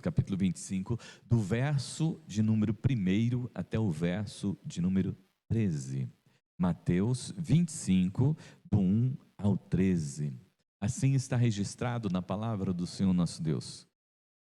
capítulo 25, do verso de número 1 até o verso de número 13. Mateus 25, do 1 ao 13. Assim está registrado na palavra do Senhor nosso Deus.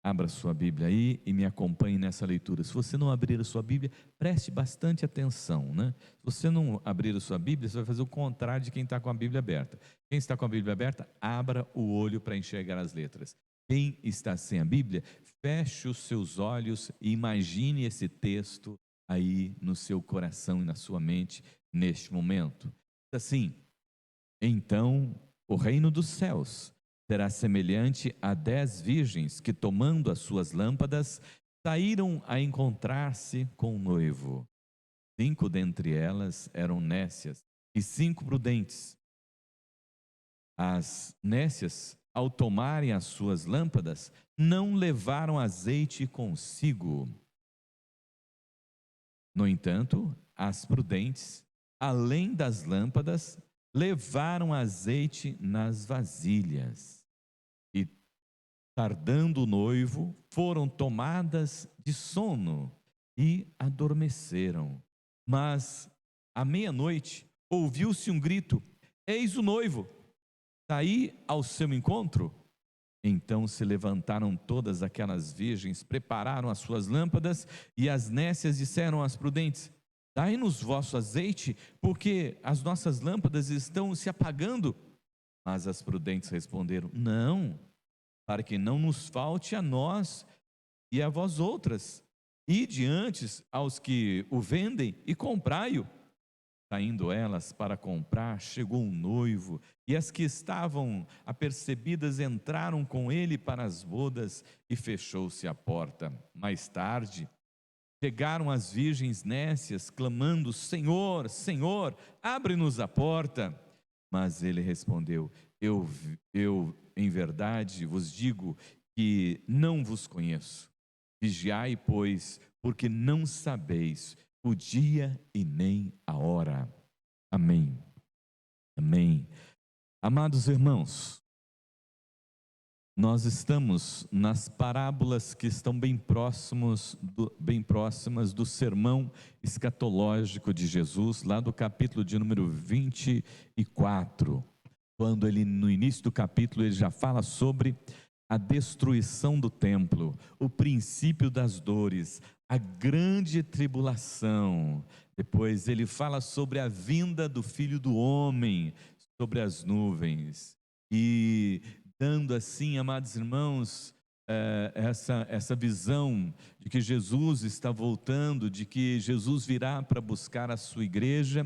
Abra sua Bíblia aí e me acompanhe nessa leitura. Se você não abrir a sua Bíblia, preste bastante atenção, né? Se você não abrir a sua Bíblia, você vai fazer o contrário de quem está com a Bíblia aberta. Quem está com a Bíblia aberta, abra o olho para enxergar as letras. Quem está sem a Bíblia, feche os seus olhos e imagine esse texto aí no seu coração e na sua mente neste momento. Assim, então o reino dos céus será semelhante a 10 virgens que, tomando as suas lâmpadas, saíram a encontrar-se com o noivo. 5 dentre elas eram nécias e 5 prudentes. As nécias, ao tomarem as suas lâmpadas, não levaram azeite consigo. No entanto, as prudentes, além das lâmpadas, levaram azeite nas vasilhas. E, tardando o noivo, foram tomadas de sono e adormeceram. Mas, à meia-noite, ouviu-se um grito: Eis o noivo, saí ao seu encontro. Então se levantaram todas aquelas virgens, prepararam as suas lâmpadas, e as nécias disseram às prudentes: Dai-nos vosso azeite, porque as nossas lâmpadas estão se apagando. Mas as prudentes responderam: Não, para que não nos falte a nós e a vós outras. Ide antes aos que o vendem e comprai-o. Saindo elas para comprar, chegou um noivo, e as que estavam apercebidas entraram com ele para as bodas, e fechou-se a porta. Mais tarde, chegaram as virgens nécias, clamando: Senhor, Senhor, abre-nos a porta. Mas ele respondeu: eu em verdade vos digo que não vos conheço. Vigiai, pois, porque não sabeis o dia e nem a hora. Amém. Amém. Amados irmãos, nós estamos nas parábolas que estão bem próximas do sermão escatológico de Jesus, lá do capítulo de número 24, quando ele, no início do capítulo, ele já fala sobre a destruição do templo, o princípio das dores, a grande tribulação. Depois ele fala sobre a vinda do Filho do Homem sobre as nuvens, e dando assim, amados irmãos, essa visão de que Jesus está voltando, de que Jesus virá para buscar a sua igreja.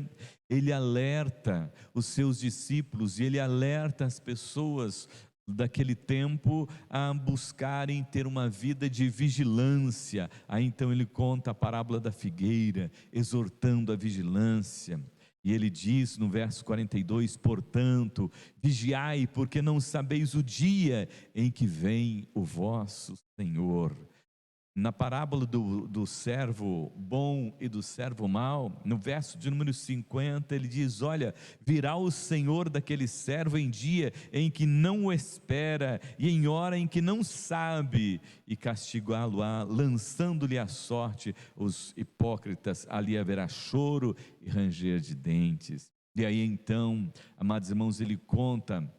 Ele alerta os seus discípulos e ele alerta as pessoas daquele tempo a buscarem ter uma vida de vigilância. Aí então ele conta a parábola da figueira, exortando a vigilância. E ele diz no verso 42: portanto, vigiai, porque não sabeis o dia em que vem o vosso Senhor. Na parábola do servo bom e do servo mau, no verso de número 50, ele diz: olha, virá o Senhor daquele servo em dia em que não o espera e em hora em que não sabe, e castigá-lo-á, lançando-lhe a sorte. Os hipócritas, ali haverá choro e ranger de dentes. E aí então, amados irmãos, ele conta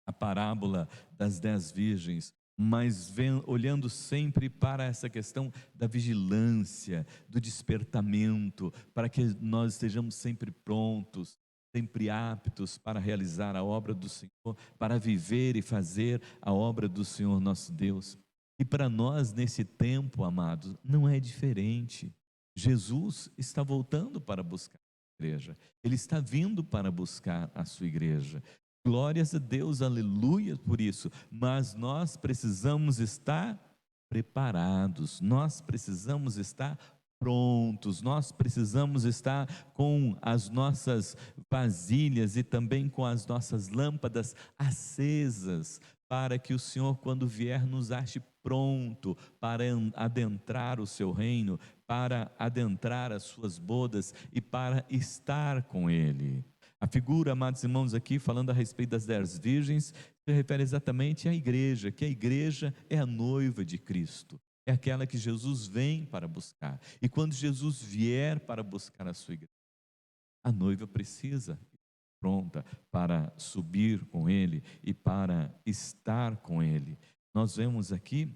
a parábola das 10 virgens, mas olhando sempre para essa questão da vigilância, do despertamento, para que nós estejamos sempre prontos, sempre aptos para realizar a obra do Senhor, para viver e fazer a obra do Senhor nosso Deus. E para nós nesse tempo, amados, não é diferente. Jesus está voltando para buscar a igreja, Ele está vindo para buscar a sua igreja. Glórias a Deus, aleluia por isso, mas nós precisamos estar preparados, nós precisamos estar prontos, nós precisamos estar com as nossas vasilhas e também com as nossas lâmpadas acesas, para que o Senhor, quando vier, nos ache pronto para adentrar o seu reino, para adentrar as suas bodas e para estar com Ele. A figura, amados irmãos, aqui falando a respeito das 10 virgens, se refere exatamente à igreja, que a igreja é a noiva de Cristo, é aquela que Jesus vem para buscar. E quando Jesus vier para buscar a sua igreja, a noiva precisa estar pronta para subir com ele e para estar com ele. Nós vemos aqui,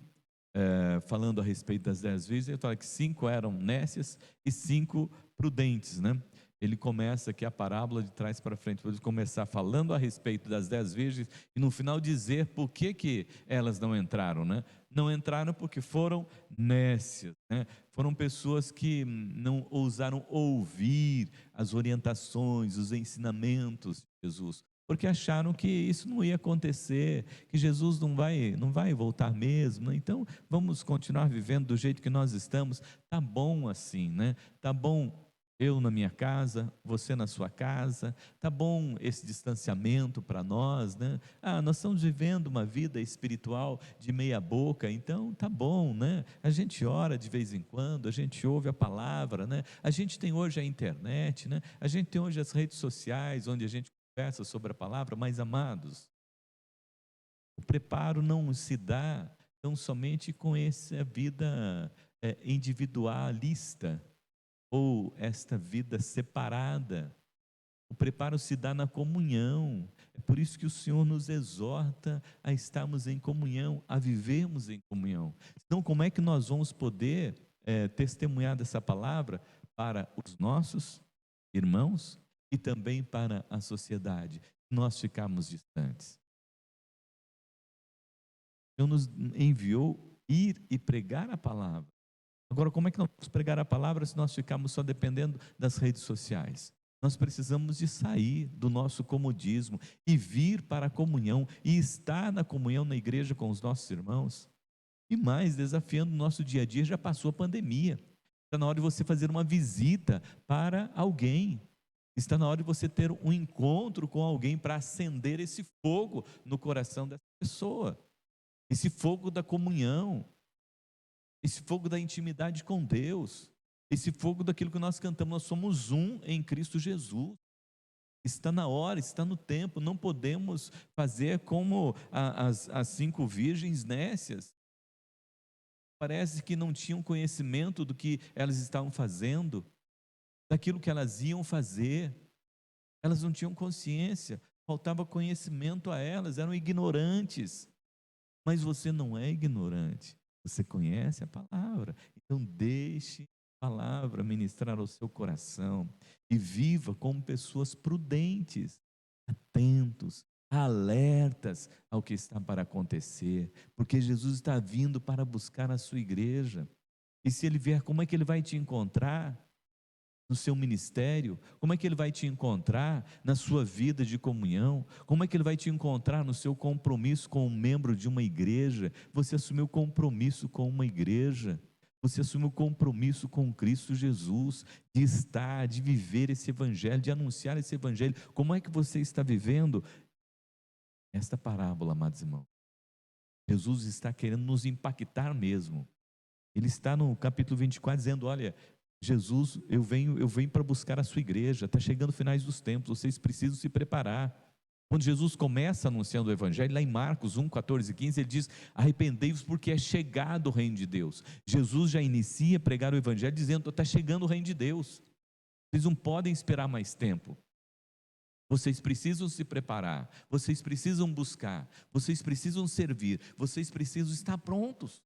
falando a respeito das 10 virgens, ele fala que 5 eram nécias e 5 prudentes, né? Ele começa aqui a parábola de trás para frente, para ele começar falando a respeito das 10 virgens e no final dizer por que elas não entraram, né? Não entraram porque foram nécias, né? Foram pessoas que não ousaram ouvir as orientações, os ensinamentos de Jesus, porque acharam que isso não ia acontecer, que Jesus não vai voltar mesmo, né? Então vamos continuar vivendo do jeito que nós estamos, tá bom assim, né? Tá bom eu na minha casa, você na sua casa, tá bom esse distanciamento para nós, né? Nós estamos vivendo uma vida espiritual de meia boca, então tá bom, né? A gente ora de vez em quando, a gente ouve a palavra, né? A gente tem hoje a internet, né? A gente tem hoje as redes sociais, onde a gente conversa sobre a palavra, mas amados, o preparo não se dá tão somente com essa vida individualista, ou esta vida separada. O preparo se dá na comunhão. É por isso que o Senhor nos exorta a estarmos em comunhão, a vivermos em comunhão. Então, como é que nós vamos poder testemunhar dessa palavra para os nossos irmãos e também para a sociedade? Nós ficarmos distantes. O Senhor nos enviou ir e pregar a palavra. Agora, como é que nós vamos pregar a palavra se nós ficarmos só dependendo das redes sociais? Nós precisamos de sair do nosso comodismo e vir para a comunhão e estar na comunhão na igreja com os nossos irmãos. E mais, desafiando o nosso dia a dia, já passou a pandemia. Está na hora de você fazer uma visita para alguém. Está na hora de você ter um encontro com alguém para acender esse fogo no coração dessa pessoa. Esse fogo da comunhão, esse fogo da intimidade com Deus, esse fogo daquilo que nós cantamos, nós somos um em Cristo Jesus. Está na hora, está no tempo, não podemos fazer como as 5 virgens nécias. Parece que não tinham conhecimento do que elas estavam fazendo, daquilo que elas iam fazer, elas não tinham consciência, faltava conhecimento a elas, eram ignorantes. Mas você não é ignorante, você conhece a palavra, então deixe a palavra ministrar ao seu coração e viva como pessoas prudentes, atentos, alertas ao que está para acontecer, porque Jesus está vindo para buscar a sua igreja, e se ele vier, como é que ele vai te encontrar? No seu ministério, como é que ele vai te encontrar na sua vida de comunhão, como é que ele vai te encontrar no seu compromisso com um membro de uma igreja? Você assumiu compromisso com uma igreja, você assumiu compromisso com Cristo Jesus, de estar, de viver esse evangelho, de anunciar esse evangelho. Como é que você está vivendo esta parábola, amados irmãos? Jesus está querendo nos impactar mesmo. Ele está no capítulo 24 dizendo: olha, Jesus, eu venho para buscar a sua igreja, está chegando finais dos tempos, vocês precisam se preparar. Quando Jesus começa anunciando o evangelho, lá em Marcos 1, 14 e 15, ele diz: arrependei-vos porque é chegado o reino de Deus. Jesus já inicia a pregar o evangelho dizendo: está chegando o reino de Deus, vocês não podem esperar mais tempo, vocês precisam se preparar, vocês precisam buscar, vocês precisam servir, vocês precisam estar prontos.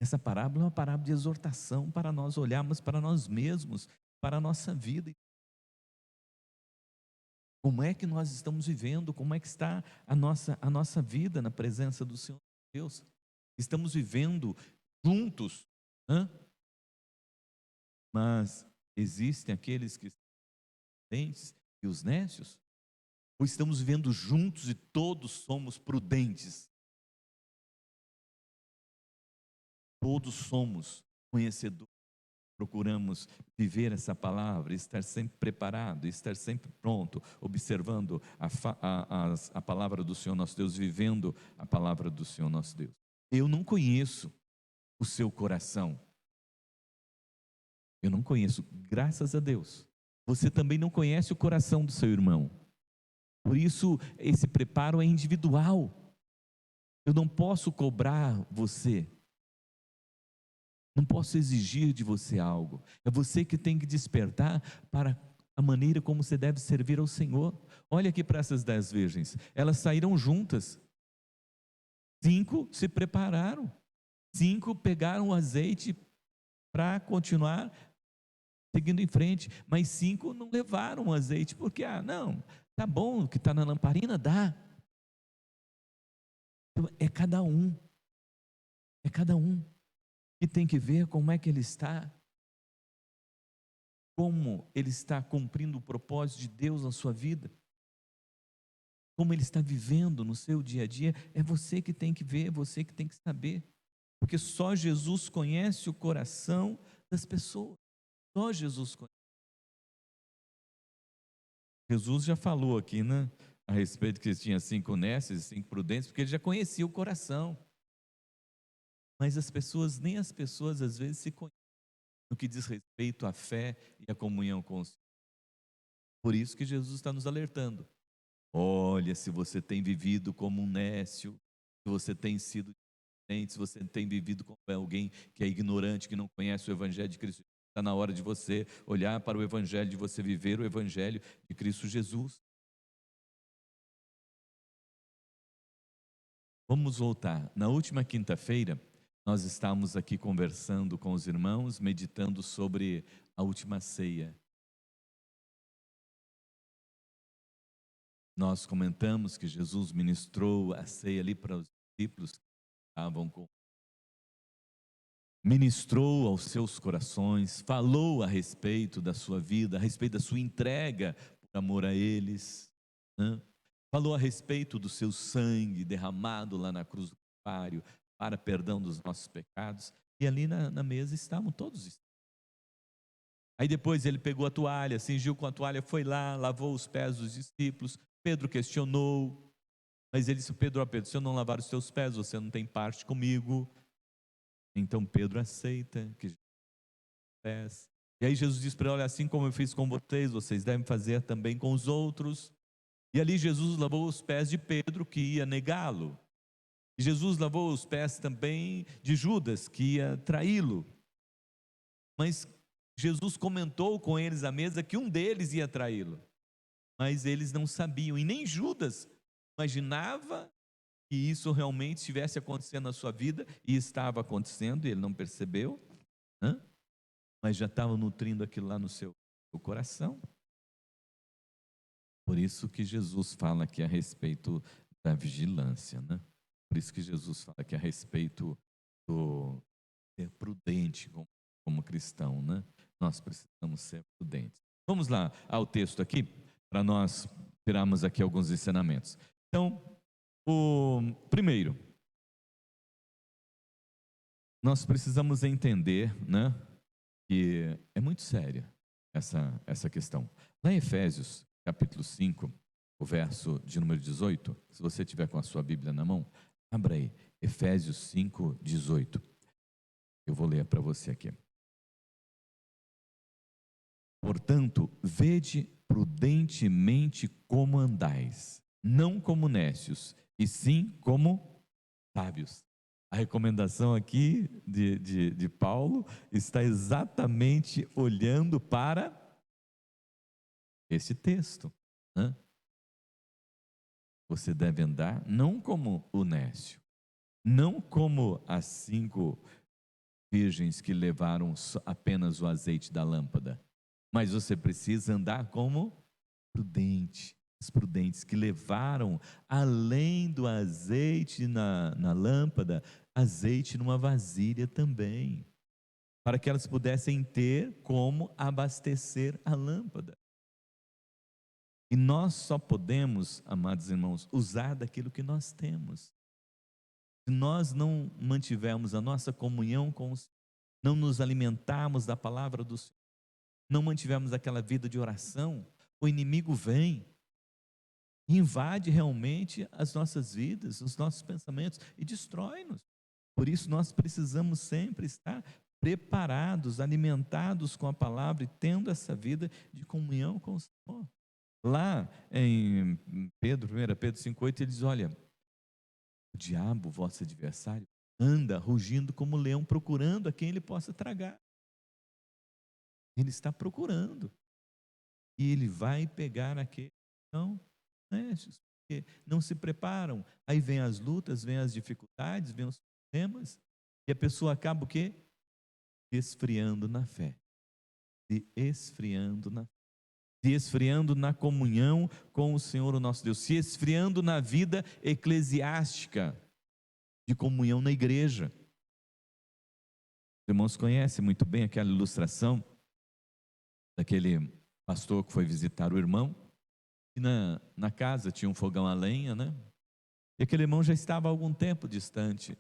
Essa parábola é uma parábola de exortação para nós olharmos para nós mesmos, para a nossa vida. Como é que nós estamos vivendo? Como é que está a nossa vida na presença do Senhor Deus? Estamos vivendo juntos, né? Mas existem aqueles que são prudentes e os nécios? Ou estamos vivendo juntos e todos somos prudentes? Todos somos conhecedores, procuramos viver essa palavra, estar sempre preparado, estar sempre pronto, observando a palavra do Senhor nosso Deus, vivendo a palavra do Senhor nosso Deus. Eu não conheço o seu coração, eu não conheço, graças a Deus, Você também não conhece o coração do seu irmão. Por isso, esse preparo é individual. Eu não posso cobrar você, não posso exigir de você algo. É você que tem que despertar para a maneira como você deve servir ao Senhor. Olha aqui para essas 10 virgens, elas saíram juntas. 5 se prepararam, 5 pegaram o azeite para continuar seguindo em frente, mas 5 não levaram o azeite, porque, não, tá bom, o que está na lamparina dá. Então, é cada um que tem que ver como é que ele está, como ele está cumprindo o propósito de Deus na sua vida, como ele está vivendo no seu dia a dia. É você que tem que ver, é você que tem que saber, porque só Jesus conhece o coração das pessoas, só Jesus conhece. Jesus já falou aqui, né, a respeito que tinha 5 nécios e 5 prudentes, porque ele já conhecia o coração. Mas nem as pessoas às vezes se conhecem no que diz respeito à fé e à comunhão com o Senhor. Por isso que Jesus está nos alertando. Olha, se você tem vivido como um nécio, se você tem sido diferente, se você tem vivido como alguém que é ignorante, que não conhece o Evangelho de Cristo, está na hora de você olhar para o Evangelho, de você viver o Evangelho de Cristo Jesus. Vamos voltar. Na última quinta-feira, nós estávamos aqui conversando com os irmãos, meditando sobre a última ceia. Nós comentamos que Jesus ministrou a ceia ali para os discípulos que estavam com. Ministrou aos seus corações, falou a respeito da sua vida, a respeito da sua entrega por amor a eles, né? Falou a respeito do seu sangue derramado lá na cruz do Calvário para perdão dos nossos pecados, e ali na mesa estavam todos. Aí depois ele pegou a toalha, cingiu com a toalha, foi lá, lavou os pés dos discípulos. Pedro questionou, mas ele disse: Pedro, se eu não lavar os teus pés, você não tem parte comigo. Então Pedro aceita que Jesus pés. E aí Jesus diz para ele: olha, assim como eu fiz com vocês, vocês devem fazer também com os outros. E ali Jesus lavou os pés de Pedro, que ia negá-lo. E Jesus lavou os pés também de Judas, que ia traí-lo. Mas Jesus comentou com eles à mesa que um deles ia traí-lo. Mas eles não sabiam, e nem Judas imaginava que isso realmente estivesse acontecendo na sua vida, e estava acontecendo, e ele não percebeu, né? Mas já estava nutrindo aquilo lá no seu coração. Por isso que Jesus fala aqui a respeito da vigilância, né? Por isso que Jesus fala aqui a respeito do ser prudente como cristão, né? Nós precisamos ser prudentes. Vamos lá ao texto aqui, para nós tirarmos aqui alguns ensinamentos. Então, o primeiro, nós precisamos entender, né, que é muito séria essa questão. Lá em Efésios, capítulo 5, o verso de número 18, se você tiver com a sua Bíblia na mão, abra aí, Efésios 5, 18. Eu vou ler para você aqui. Portanto, vede prudentemente como andais, não como nécios, e sim como sábios. A recomendação aqui de Paulo está exatamente olhando para esse texto, né? Você deve andar não como o nécio, não como as 5 virgens que levaram apenas o azeite da lâmpada, mas você precisa andar como prudente, os prudentes que levaram, além do azeite na lâmpada, azeite numa vasilha também, para que elas pudessem ter como abastecer a lâmpada. E nós só podemos, amados irmãos, usar daquilo que nós temos. Se nós não mantivermos a nossa comunhão com o Senhor, não nos alimentarmos da palavra do Senhor, não mantivermos aquela vida de oração, o inimigo vem e invade realmente as nossas vidas, os nossos pensamentos e destrói-nos. Por isso nós precisamos sempre estar preparados, alimentados com a palavra e tendo essa vida de comunhão com o Senhor. Lá em Pedro, 1 Pedro 5,8, ele diz: olha, o diabo, vosso adversário, anda rugindo como leão, procurando a quem ele possa tragar. Ele está procurando. E ele vai pegar aqueles que são honestos, porque não se preparam. Aí vem as lutas, vem as dificuldades, vem os problemas, e a pessoa acaba o quê? Esfriando na fé. Se esfriando na fé. Se esfriando na comunhão com o Senhor, o nosso Deus. Se esfriando na vida eclesiástica, de comunhão na igreja. Os irmãos conhecem muito bem aquela ilustração daquele pastor que foi visitar o irmão, e na casa tinha um fogão a lenha, né? E aquele irmão já estava há algum tempo distante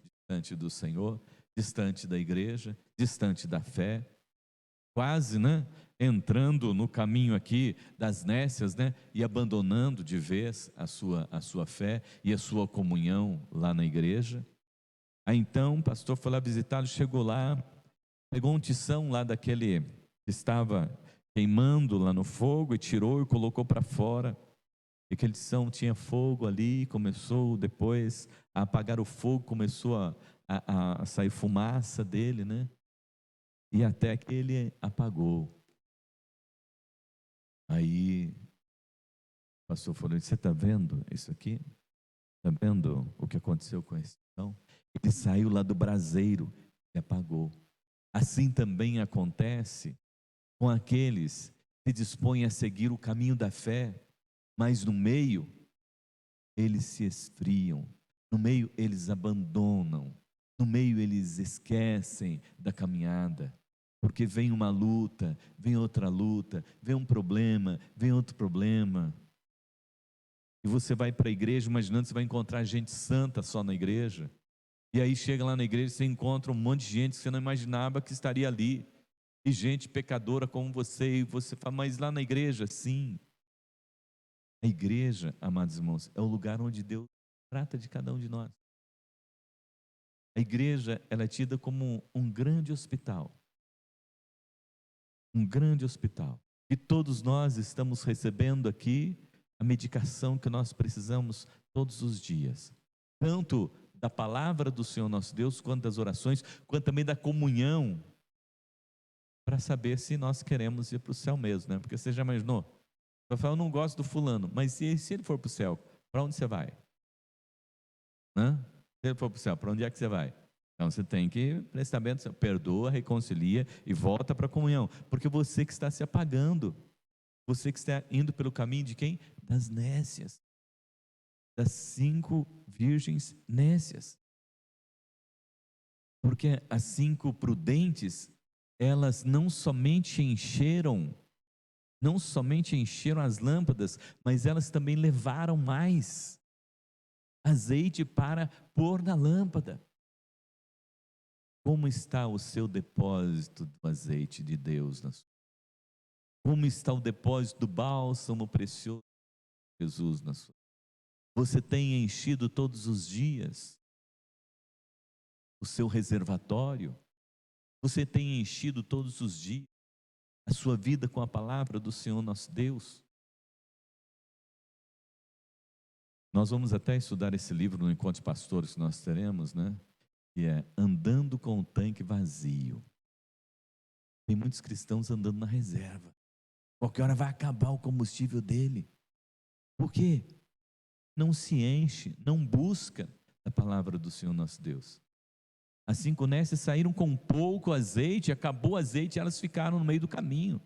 do Senhor, distante da igreja, distante da fé, quase, né, entrando no caminho aqui das nécias, né, e abandonando de vez a sua fé e a sua comunhão lá na igreja. Aí então o pastor foi lá visitá-lo, chegou lá, pegou um tição lá daquele que estava queimando lá no fogo e tirou e colocou para fora. E aquele tição tinha fogo ali, começou depois a apagar o fogo, começou a sair fumaça dele, né? E até que ele apagou. Aí o pastor falou: você está vendo isso aqui? Está vendo o que aconteceu com esse tição? Ele saiu lá do braseiro e apagou. Assim também acontece com aqueles que se dispõem a seguir o caminho da fé, mas no meio eles se esfriam, no meio eles abandonam, no meio eles esquecem da caminhada, porque vem uma luta, vem outra luta, vem um problema, vem outro problema. E você vai para a igreja imaginando que você vai encontrar gente santa só na igreja. E aí chega lá na igreja e você encontra um monte de gente que você não imaginava que estaria ali. E gente pecadora como você, e você fala: mas lá na igreja, sim. A igreja, amados irmãos, é o lugar onde Deus trata de cada um de nós. A igreja, ela é tida como um grande hospital. Um grande hospital. E todos nós estamos recebendo aqui a medicação que nós precisamos todos os dias. Tanto da palavra do Senhor nosso Deus, quanto das orações, quanto também da comunhão, para saber se nós queremos ir para o céu mesmo, né? Porque você já imaginou? Vai falar: eu não gosto do fulano, mas se ele for para o céu, para onde você vai? Né? Se ele for para o céu, para onde é que você vai? Então você tem que prestar atenção, perdoa, reconcilia e volta para a comunhão, porque você que está se apagando, você que está indo pelo caminho de quem? Das nécias, das 5 virgens nécias. Porque as 5 prudentes, elas não somente encheram as lâmpadas, mas elas também levaram mais azeite para pôr na lâmpada. Como está o seu depósito do azeite de Deus? Como está o depósito do bálsamo precioso de Jesus na sua? Você tem enchido todos os dias o seu reservatório? Você tem enchido todos os dias a sua vida com a palavra do Senhor nosso Deus? Nós vamos até estudar esse livro no encontro de pastores que nós teremos, né? Que é Andando com o Tanque Vazio. Tem muitos cristãos andando na reserva. Qualquer hora vai acabar o combustível dele. Por quê? Não se enche, não busca a palavra do Senhor nosso Deus. As 5 nécias saíram com pouco azeite, acabou o azeite, elas ficaram no meio do caminho.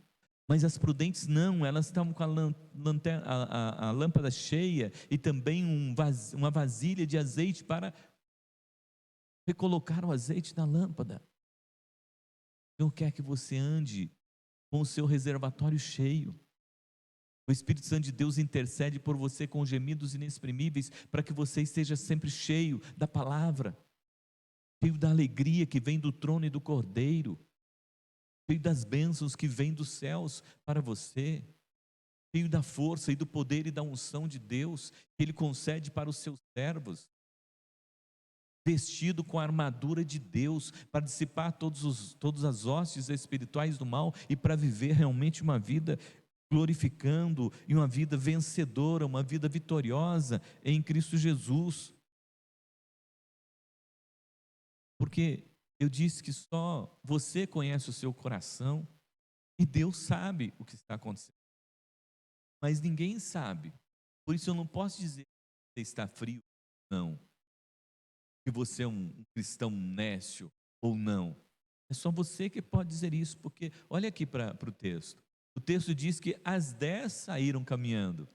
Mas as prudentes não, elas estavam com a lâmpada cheia e também uma vasilha de azeite para recolocar o azeite na lâmpada. O Senhor quer que você ande com o seu reservatório cheio. O Espírito Santo de Deus intercede por você com gemidos inexprimíveis, para que você esteja sempre cheio da palavra, cheio da alegria que vem do trono e do Cordeiro, cheio das bênçãos que vêm dos céus para você, cheio da força e do poder e da unção de Deus que Ele concede para os seus servos. vestido com a armadura de Deus, para dissipar todas as hostes espirituais do mal e para viver realmente uma vida glorificando e uma vida vencedora, uma vida vitoriosa em Cristo Jesus. Porque eu disse que só você conhece o seu coração e Deus sabe o que está acontecendo, mas ninguém sabe. Por isso eu não posso dizer que você está frio, não, que você é um cristão nécio ou não. É só você que pode dizer isso, porque olha aqui para o texto. O texto diz que as 10 saíram caminhando.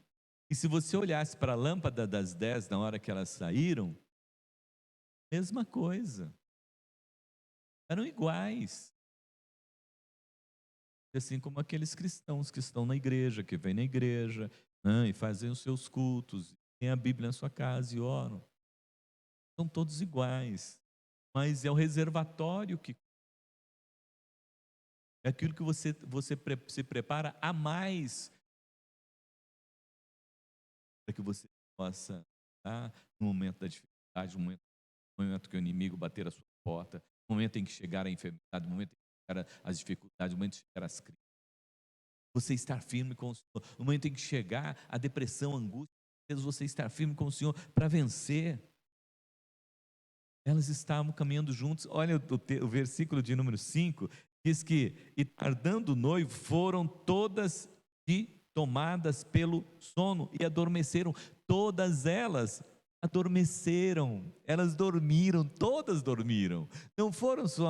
E se você olhasse para a lâmpada das 10 na hora que elas saíram, mesma coisa. Eram iguais. Assim como aqueles cristãos que estão na igreja, que vêm na igreja, né, e fazem os seus cultos, têm a Bíblia na sua casa e oram. São todos iguais. Mas é o reservatório que é aquilo que você se prepara a mais para que você possa estar no momento da dificuldade, no momento que o inimigo bater a sua porta, no momento em que chegar a enfermidade, no momento em que chegar as dificuldades, no momento em que chegar as crises. Você estar firme com o Senhor. No momento em que chegar a depressão, a angústia, você estar firme com o Senhor para vencer. Elas estavam caminhando juntos. Olha o versículo de número 5, diz que, e tardando o noivo, foram todas tomadas pelo sono e adormeceram. Todas elas adormeceram, elas dormiram, todas dormiram. Não foram só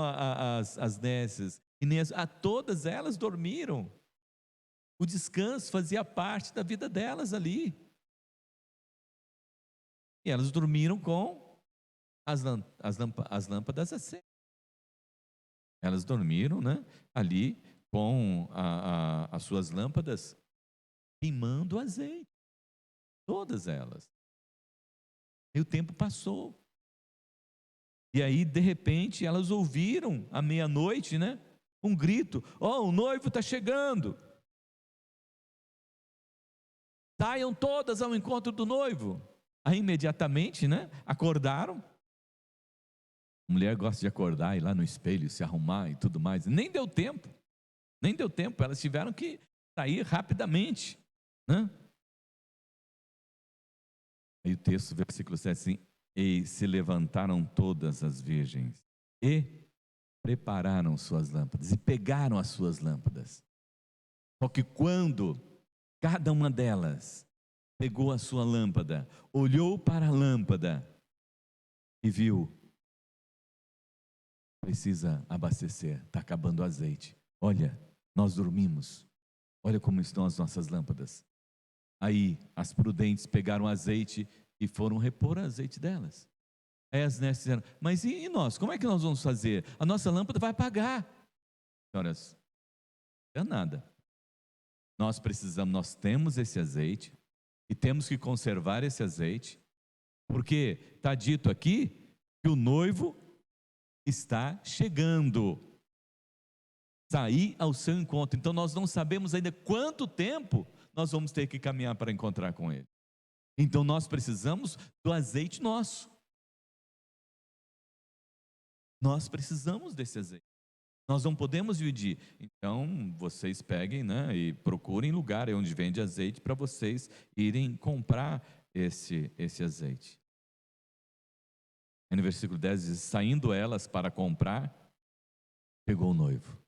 as nécias, e nem todas elas dormiram. O descanso fazia parte da vida delas ali. E elas dormiram com as lâmpadas acesas. Elas dormiram, né, ali com as suas lâmpadas queimando azeite. Todas elas. E o tempo passou. E aí, de repente, elas ouviram à meia-noite, né, um grito: "Oh, o noivo está chegando! Saiam todas ao encontro do noivo." Aí, imediatamente, né, acordaram. A mulher gosta de acordar, ir lá no espelho, se arrumar e tudo mais. Nem deu tempo. Nem deu tempo. Elas tiveram que sair rapidamente, né? Aí o texto, versículo 7, assim: "E se levantaram todas as virgens e prepararam suas lâmpadas." E pegaram as suas lâmpadas. Só que quando cada uma delas pegou a sua lâmpada, olhou para a lâmpada e viu: precisa abastecer, está acabando o azeite. Olha, nós dormimos. Olha como estão as nossas lâmpadas. Aí as prudentes pegaram azeite e foram repor o azeite delas. Aí as nécias disseram: "Mas e nós? Como é que nós vamos fazer? A nossa lâmpada vai apagar." Senhoras, não é nada. Nós temos esse azeite e temos que conservar esse azeite, porque está dito aqui que o noivo está chegando, sair ao seu encontro. Então nós não sabemos ainda quanto tempo nós vamos ter que caminhar para encontrar com ele. Então nós precisamos do azeite nosso. Nós precisamos desse azeite. Nós não podemos dividir. Então vocês peguem, né, e procurem lugar onde vende azeite para vocês irem comprar esse azeite. Aí no versículo 10 diz: "Saindo elas para comprar, pegou o noivo."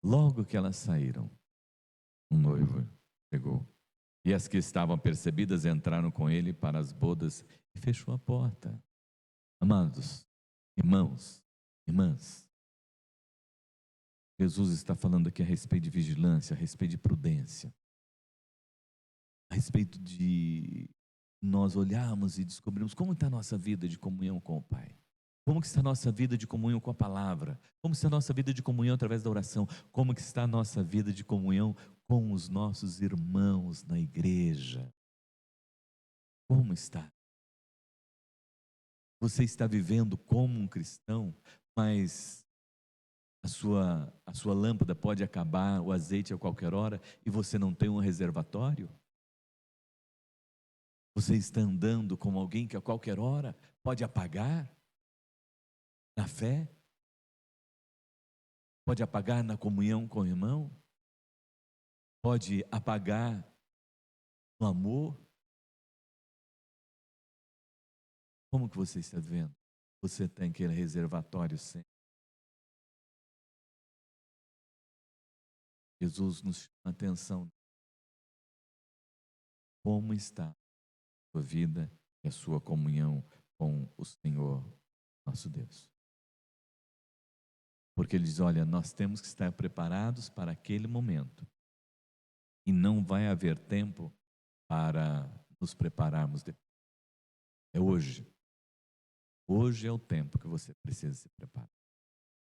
Logo que elas saíram, o noivo chegou. E as que estavam apercebidas entraram com ele para as bodas e fechou a porta. Amados, irmãos, irmãs, Jesus está falando aqui a respeito de vigilância, a respeito de prudência, a respeito de nós olharmos e descobrirmos como está a nossa vida de comunhão com o Pai. Como que está a nossa vida de comunhão com a palavra? Como está a nossa vida de comunhão através da oração? Como que está a nossa vida de comunhão com os nossos irmãos na igreja? Como está? Você está vivendo como um cristão, mas a sua lâmpada pode acabar, o azeite a qualquer hora, e você não tem um reservatório? Você está andando com alguém que a qualquer hora pode apagar na fé? Pode apagar na comunhão com o irmão? Pode apagar no amor? Como que você está vendo? Você tem aquele reservatório sempre. Jesus nos chama a atenção. Como está a sua vida e a sua comunhão com o Senhor, nosso Deus? Porque Ele diz, olha, nós temos que estar preparados para aquele momento. E não vai haver tempo para nos prepararmos depois. É hoje. Hoje é o tempo que você precisa se preparar.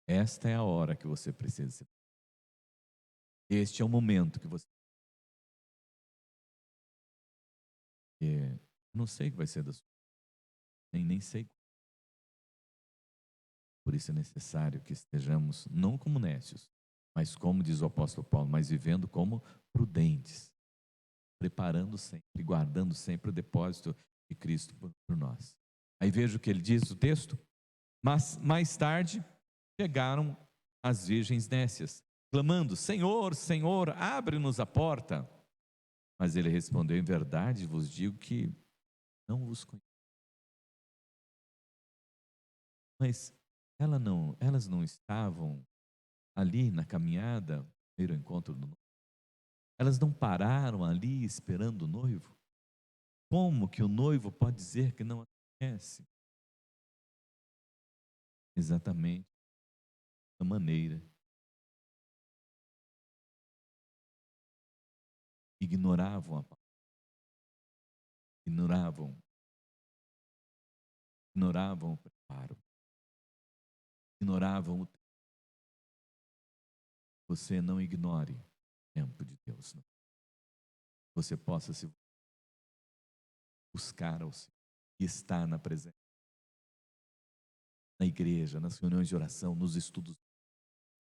Esta é a hora que você precisa se preparar. Este é o momento que você... não sei o que vai ser da sua vida, nem sei. Por isso é necessário que estejamos, não como nécios, mas como diz o apóstolo Paulo, mas vivendo como prudentes, preparando sempre, guardando sempre o depósito de Cristo por nós. Aí veja o que ele diz no texto. Mas mais tarde chegaram as virgens nécias, clamando, Senhor, Senhor, abre-nos a porta. Mas ele respondeu, em verdade vos digo que não vos conheço. Mas elas não estavam ali na caminhada, no primeiro encontro do noivo? Elas não pararam ali esperando o noivo? Como que o noivo pode dizer que não a conhece? Exatamente da maneira. Ignoravam a palavra, ignoravam o preparo, ignoravam o tempo. Você não ignore o tempo de Deus. Não. Você possa se buscar ao Senhor e estar na presença, na igreja, nas reuniões de oração, nos estudos.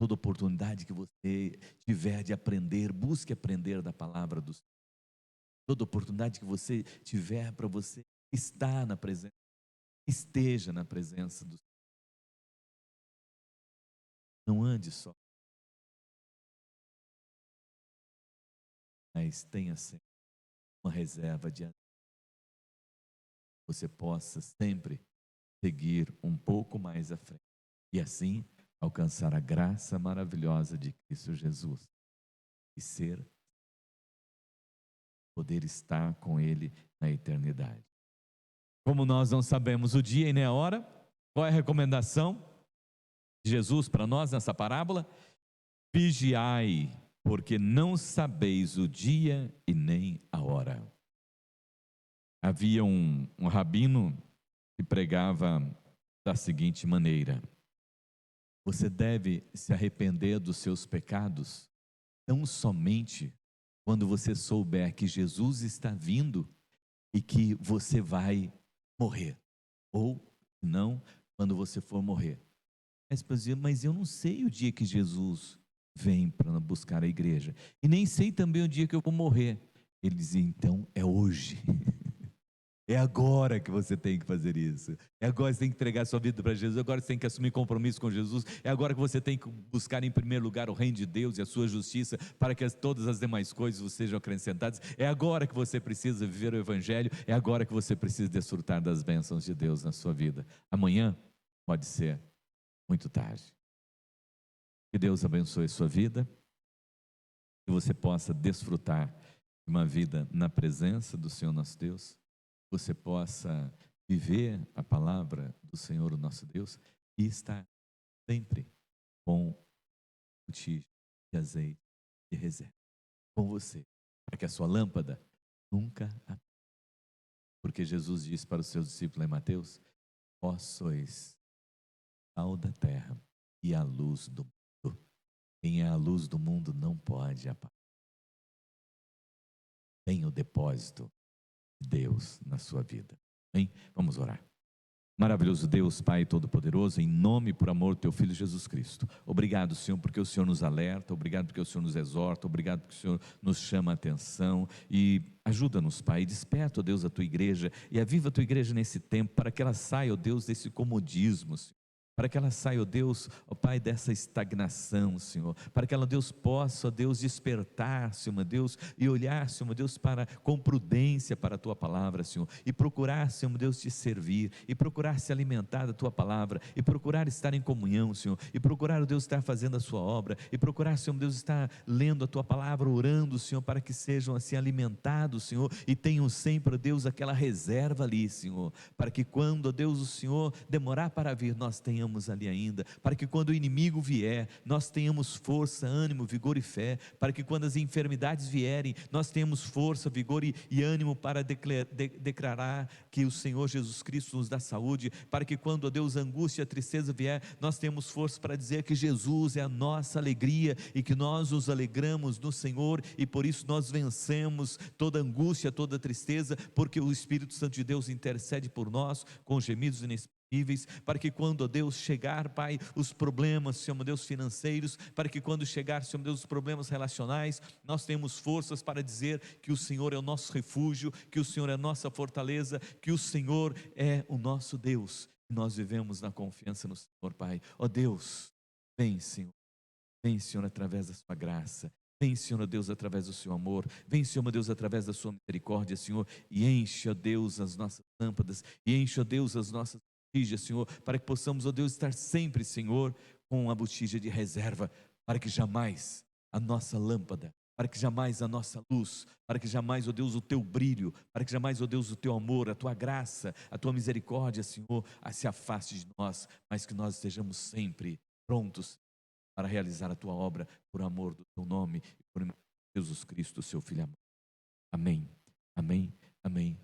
Toda oportunidade que você tiver de aprender, busque aprender da palavra do Senhor. Toda oportunidade que você tiver para você estar na presença, esteja na presença do Senhor. Não ande só, mas tenha sempre uma reserva de você possa sempre seguir um pouco mais à frente e assim alcançar a graça maravilhosa de Cristo Jesus e poder estar com Ele na eternidade. Como nós não sabemos o dia e nem a hora, qual é a recomendação de Jesus para nós nessa parábola? Vigiai, porque não sabeis o dia e nem a hora. Havia um rabino que pregava da seguinte maneira: você deve se arrepender dos seus pecados tão somente quando você souber que Jesus está vindo e que você vai morrer, ou não, quando você for morrer. Mas eu não sei o dia que Jesus vem para buscar a igreja, e nem sei também o dia que eu vou morrer. Ele dizia, então é hoje. É agora que você tem que fazer isso. É agora que você tem que entregar sua vida para Jesus. É agora que você tem que assumir compromisso com Jesus. É agora que você tem que buscar em primeiro lugar o reino de Deus e a sua justiça, para que todas as demais coisas vos sejam acrescentadas. É agora que você precisa viver o Evangelho. É agora que você precisa desfrutar das bênçãos de Deus na sua vida. Amanhã pode ser muito tarde. Que Deus abençoe a sua vida. Que você possa desfrutar de uma vida na presença do Senhor nosso Deus. Você possa viver a palavra do Senhor, o nosso Deus, e estar sempre com o tijolo de azeite de reserva com você, para que a sua lâmpada nunca apague. Porque Jesus disse para os seus discípulos em Mateus: vós sois sal da terra e a luz do mundo. Quem é a luz do mundo não pode apagar. Tem o depósito de Deus na sua vida. Bem, vamos orar. Maravilhoso Deus, Pai Todo-Poderoso, em nome e por amor do Teu Filho Jesus Cristo. Obrigado, Senhor, porque o Senhor nos alerta, obrigado porque o Senhor nos exorta, obrigado porque o Senhor nos chama a atenção e ajuda-nos, Pai, desperta, ó Deus, a Tua igreja e aviva a Tua igreja nesse tempo, para que ela saia, ó Deus, desse comodismo, Senhor. Para que ela saia, ó Deus, ó Pai, dessa estagnação, Senhor, para que ela, Deus, possa, ó Deus, despertar, Senhor, Deus, e olhar, Senhor, Deus, para, com prudência para a Tua palavra, Senhor, e procurar, Senhor, Deus, te servir, e procurar se alimentar da Tua palavra, e procurar estar em comunhão, Senhor, e procurar, ó Deus, estar fazendo a Sua obra, e procurar, Senhor, Deus, estar lendo a Tua palavra, orando, Senhor, para que sejam assim alimentados, Senhor, e tenham sempre, ó Deus, aquela reserva ali, Senhor, para que quando, ó Deus, o Senhor demorar para vir, nós tenhamos ali ainda, para que quando o inimigo vier, nós tenhamos força, ânimo, vigor e fé, para que quando as enfermidades vierem, nós tenhamos força, vigor e ânimo para declarar que o Senhor Jesus Cristo nos dá saúde, para que quando, ó Deus, a angústia e a tristeza vier, nós temos força para dizer que Jesus é a nossa alegria e que nós nos alegramos no Senhor e por isso nós vencemos toda angústia, toda tristeza, porque o Espírito Santo de Deus intercede por nós com gemidos inexprimíveis, para que quando, ó Deus, chegar, Pai, os problemas, Senhor Deus, financeiros, para que quando chegar, Senhor Deus, os problemas relacionais, nós temos forças para dizer que o Senhor é o nosso refúgio, que o Senhor é a nossa fortaleza, que o Senhor é o nosso Deus, e nós vivemos na confiança no Senhor, Pai. Ó Deus, vem, Senhor, através da sua graça. Vem, Senhor Deus, através do seu amor. Vem, Senhor Deus, através da sua misericórdia, Senhor, e enche, ó Deus, as nossas lâmpadas, e enche, ó Deus, as nossas botijas, Senhor, para que possamos, ó Deus, estar sempre, Senhor, com uma botija de reserva, para que jamais a nossa lâmpada, para que jamais a nossa luz, para que jamais, ó Deus, o teu brilho, para que jamais, ó Deus, o teu amor, a tua graça, a tua misericórdia, Senhor, se afaste de nós, mas que nós estejamos sempre prontos para realizar a tua obra, por amor do teu nome, e por Jesus Cristo, seu Filho amado. Amém, amém, amém.